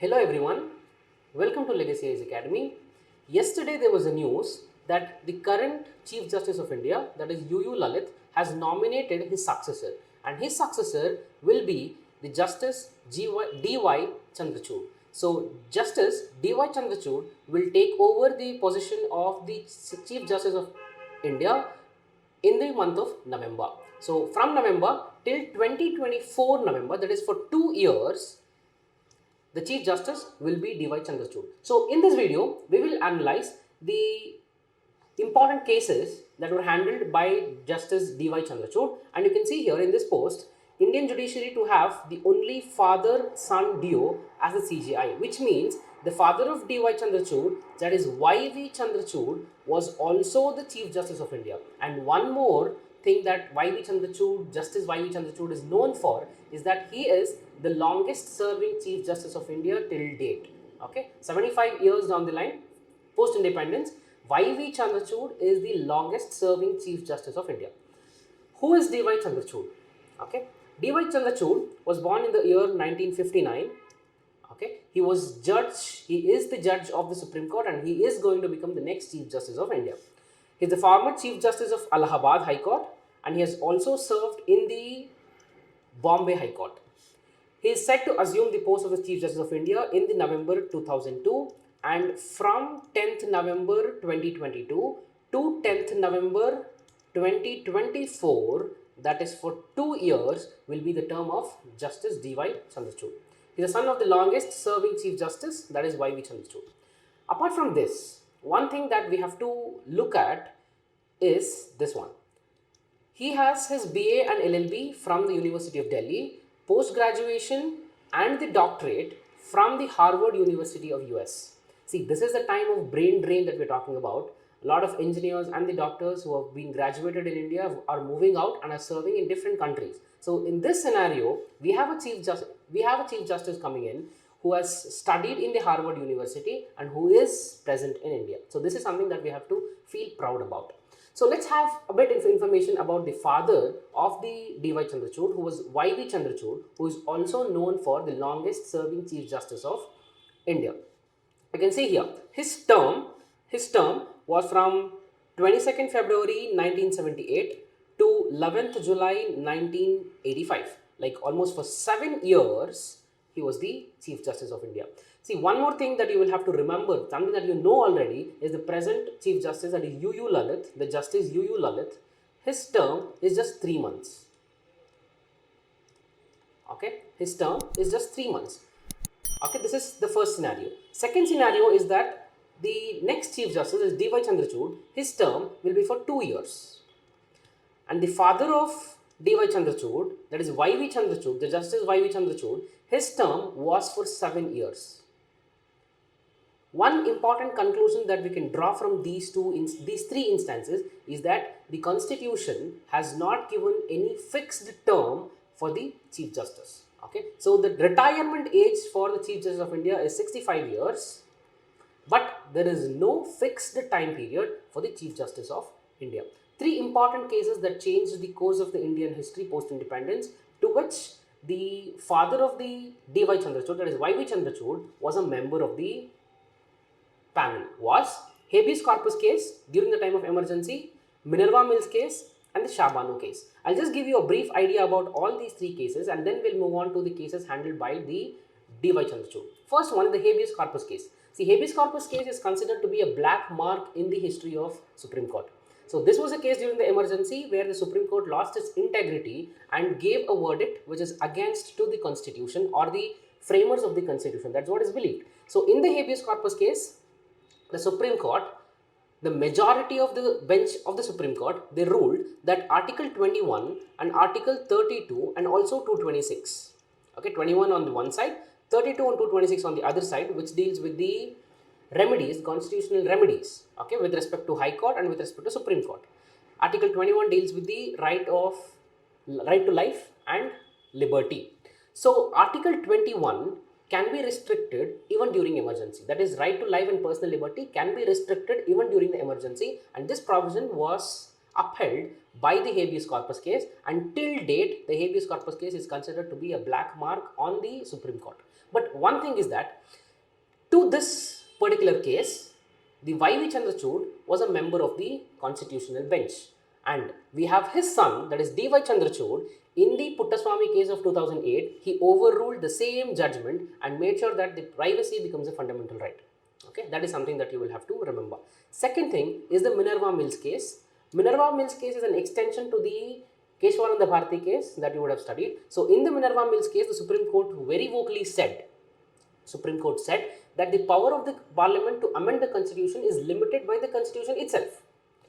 Hello everyone, welcome to Legacy Age Academy. Yesterday there was a news that the current Chief Justice of India, that is UU Lalit, has nominated his successor, and his successor will be the Justice DY Chandrachud. So Justice DY Chandrachud will take over the position of the Chief Justice of India in the month of November. So from November till 2024 November, that is for 2 years, the Chief Justice will be D.Y. Chandrachud. So in this video, we will analyze the important cases that were handled by Justice D.Y. Chandrachud, and you can see here in this post, Indian judiciary to have the only father-son duo as the CJI, which means the father of D.Y. Chandrachud, that is Y.V. Chandrachud, was also the Chief Justice of India. And one more thing that Y.V. Chandrachud, Justice Y.V. Chandrachud is known for is that he is the longest serving Chief Justice of India till date. Okay, 75 years down the line, post independence, Y.V. Chandrachud is the longest serving Chief Justice of India. Who is D.Y. Chandrachud? Okay, D.Y. Chandrachud was born in the year 1959. Okay, he is the judge of the Supreme Court, and he is going to become the next Chief Justice of India. He is the former Chief Justice of Allahabad High Court, and he has also served in the Bombay High Court. He is set to assume the post of the Chief Justice of India in the November 2002, and from 10th November 2022 to 10th November 2024, that is for 2 years, will be the term of Justice D.Y. Chandrachud. He is the son of the longest serving Chief Justice, that is Y.V. Chandrachud. Apart from this, one thing that we have to look at is this one. He has his BA and LLB from the University of Delhi, post-graduation and the doctorate from the Harvard University of US. See, this is the time of brain drain that we're talking about. A lot of engineers and the doctors who have been graduated in India are moving out and are serving in different countries. So in this scenario, we have a chief justice coming in who has studied in the Harvard University and who is present in India. So this is something that we have to feel proud about. So let's have a bit of information about the father of the D.Y. Chandrachud, who was Y.V. Chandrachud, who is also known for the longest serving Chief Justice of India. You can see here, his term was from 22nd February 1978 to 11th July 1985. Like almost for 7 years, he was the Chief Justice of India. See, one more thing that you will have to remember, something that you know already, is the present Chief Justice, that is UU Lalit, the Justice UU Lalit. His term is just 3 months. Okay, his term is just 3 months. Okay, this is the first scenario. Second scenario is that the next Chief Justice is D.Y. Chandrachud. His term will be for 2 years. And the father of D.Y. Chandrachud, that is Y.V. Chandrachud, the Justice Y.V. Chandrachud, his term was for 7 years. One important conclusion that we can draw from these three instances is that the Constitution has not given any fixed term for the Chief Justice. Okay, so the retirement age for the Chief Justice of India is 65 years, but there is no fixed time period for the Chief Justice of India. Three important cases that changed the course of the Indian history post-independence, to which the father of the D.Y. Chandrachud, that is Y.V. Chandrachud, was a member of the panel, was habeas corpus case during the time of emergency, Minerva Mills case, and the Shah Banu case. I'll just give you a brief idea about all these three cases, and then we'll move on to the cases handled by the D.Y. Chandrachud. First one is the habeas corpus case. See, habeas corpus case is considered to be a black mark in the history of Supreme Court. So this was a case during the emergency where the Supreme Court lost its integrity and gave a verdict which is against to the Constitution or the framers of the Constitution. That's what is believed. So in the habeas corpus case, the Supreme Court, the majority of the bench of the Supreme Court, they ruled that Article 21 and Article 32 and also 226, okay, 21 on the one side, 32 and 226 on the other side, which deals with the remedies, constitutional remedies, okay, with respect to High Court and with respect to Supreme Court. Article 21 deals with the right to life and liberty. So Article 21 can be restricted even during emergency. That is, right to life and personal liberty can be restricted even during the emergency, and this provision was upheld by the habeas corpus case, and till date the habeas corpus case is considered to be a black mark on the Supreme Court. But one thing is that to this particular case, the Y.V. Chandrachud was a member of the constitutional bench, and we have his son, that is D.Y. Chandrachud. In the Puttaswamy case of 2008, he overruled the same judgment and made sure that the privacy becomes a fundamental right. Okay, that is something that you will have to remember. Second thing is the Minerva Mills case. Minerva Mills case is an extension to the Keshwananda Bharati case that you would have studied. So in the Minerva Mills case, the Supreme Court very vocally said, that the power of the parliament to amend the constitution is limited by the constitution itself.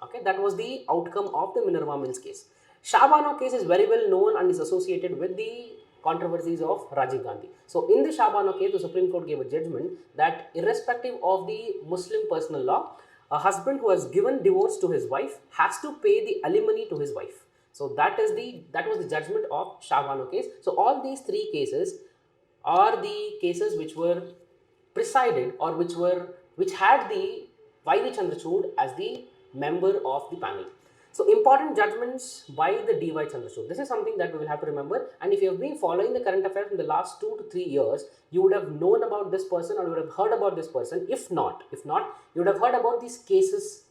Okay, that was the outcome of the Minerva Mills case. Shah Bano case is very well known and is associated with the controversies of Rajiv Gandhi. So in the Shah Bano case, the Supreme Court gave a judgment that irrespective of the Muslim personal law, a husband who has given divorce to his wife has to pay the alimony to his wife. So that was the judgment of Shah Bano case. So all these three cases are the cases which were presided or which had the Y.V. Chandrachud as the member of the panel. So important judgments by the D.Y. Chandrachud. This is something that we will have to remember, and if you have been following the current affairs in the last 2 to 3 years, you would have known about this person or you would have heard about this person. If not, you would have heard about these cases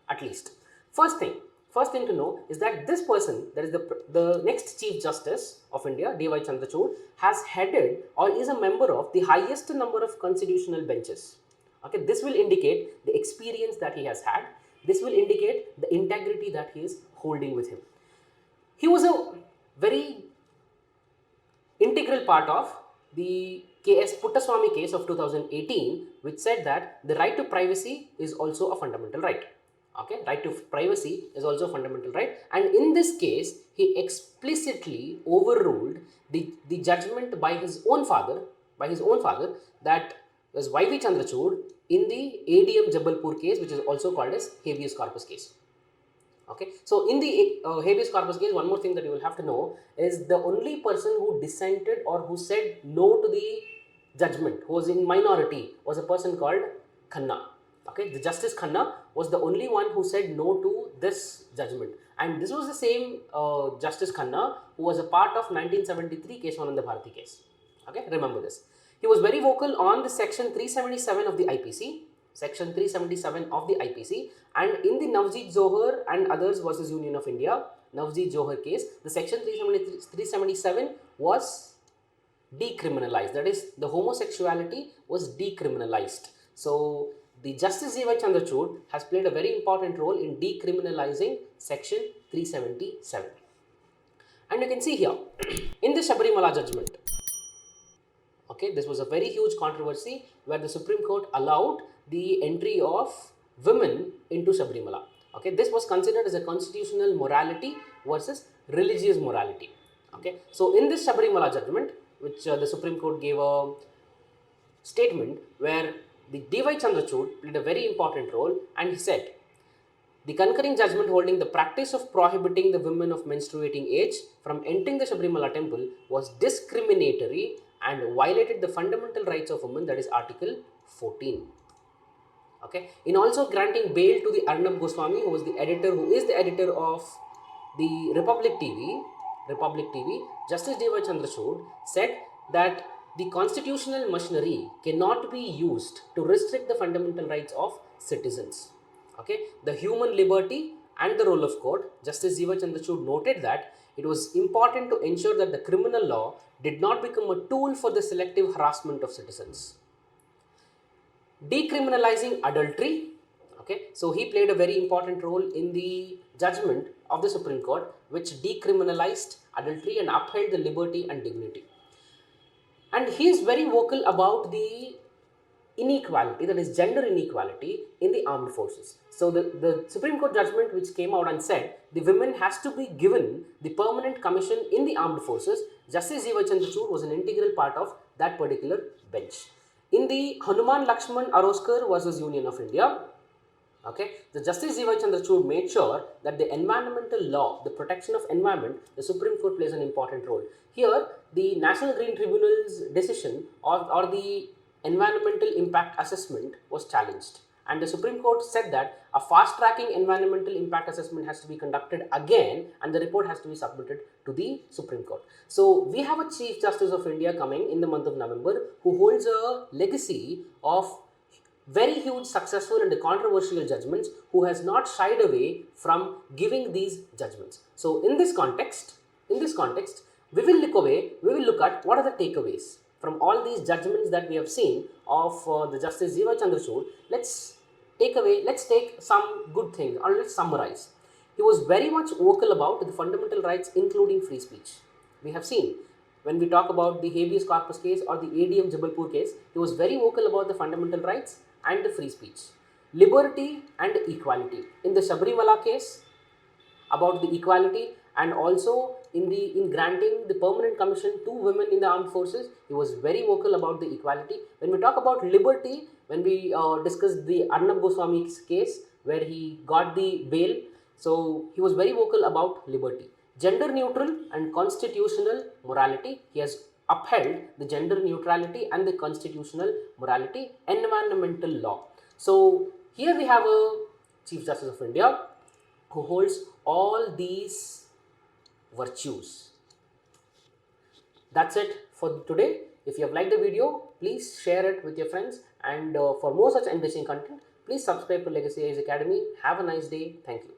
at least. First thing to know is that this person, that is the next Chief Justice of India, D.Y. Chandrachud, has headed or is a member of the highest number of constitutional benches. Okay, this will indicate the experience that he has had. This will indicate the integrity that he is holding with him. He was a very integral part of the K.S. Puttaswamy case of 2018, which said that the right to privacy is also a fundamental right. Okay, right to privacy is also a fundamental right, and in this case, he explicitly overruled the judgment by his own father, that was Y.V. Chandrachud in the ADM Jabalpur case, which is also called as habeas corpus case. Okay, so in the habeas corpus case, one more thing that you will have to know is the only person who dissented or who said no to the judgment, who was in minority, was a person called Khanna. Okay, the Justice Khanna was the only one who said no to this judgment, and this was the same Justice Khanna who was a part of 1973 Keshwananda Bharati case. Okay, remember this. He was very vocal on the section 377 of the IPC, and in the Navjeet Johar and others versus Union of India, Navjeet Johar case, the section 377 was decriminalized. That is, the homosexuality was decriminalized. So the Justice D.Y. Chandrachud has played a very important role in decriminalizing section 377. And you can see here, in the Sabarimala judgment, okay, this was a very huge controversy where the Supreme Court allowed the entry of women into Sabarimala. Okay, this was considered as a constitutional morality versus religious morality. Okay, so in this Sabarimala judgment, which the Supreme Court gave a statement where the D.Y. Chandrachud played a very important role, and he said, the concurring judgment holding the practice of prohibiting the women of menstruating age from entering the Sabarimala temple was discriminatory and violated the fundamental rights of women, that is Article 14. Okay, in also granting bail to the Arnab Goswami, who is the editor of the Republic TV, Justice D.Y. Chandrachud said that the constitutional machinery cannot be used to restrict the fundamental rights of citizens. Okay, the human liberty and the role of court. Justice D.Y. Chandrachud noted that it was important to ensure that the criminal law did not become a tool for the selective harassment of citizens. Decriminalizing adultery. Okay, so he played a very important role in the judgment of the Supreme Court, which decriminalized adultery and upheld the liberty and dignity. And he is very vocal about the inequality, that is gender inequality in the armed forces. So the Supreme Court judgment which came out and said the women has to be given the permanent commission in the armed forces, Justice D.Y. Chandrachud was an integral part of that particular bench. In the Hanuman Lakshman Aroskar versus Union of India, okay, the Justice D.Y. Chandrachud made sure that the environmental law, the protection of environment, the Supreme Court plays an important role. Here, the National Green Tribunal's decision or the environmental impact assessment was challenged, and the Supreme Court said that a fast-tracking environmental impact assessment has to be conducted again, and the report has to be submitted to the Supreme Court. So we have a Chief Justice of India coming in the month of November who holds a legacy of very huge, successful and controversial judgments, who has not shied away from giving these judgments. So in this context, we will look at what are the takeaways from all these judgments that we have seen of the Justice Jiva Chandrachud. Let's take some good things, or let's summarize. He was very much vocal about the fundamental rights, including free speech. We have seen when we talk about the habeas corpus case or the ADM Jabalpur case, he was very vocal about the fundamental rights and the free speech, liberty and equality. In the Sabrimala case, about the equality, and also in granting the permanent commission to women in the armed forces, he was very vocal about the equality. When we talk about liberty, when we discussed the Arnab Goswami's case where he got the bail, so he was very vocal about liberty. Gender neutral and constitutional morality, he has upheld the gender neutrality and the constitutional morality. Environmental law, so here we have a Chief Justice of India who holds all these virtues. That's it for today. If you have liked the video, please share it with your friends, and for more such enriching content, please subscribe to Legacy AIS Academy. Have a nice day. Thank you.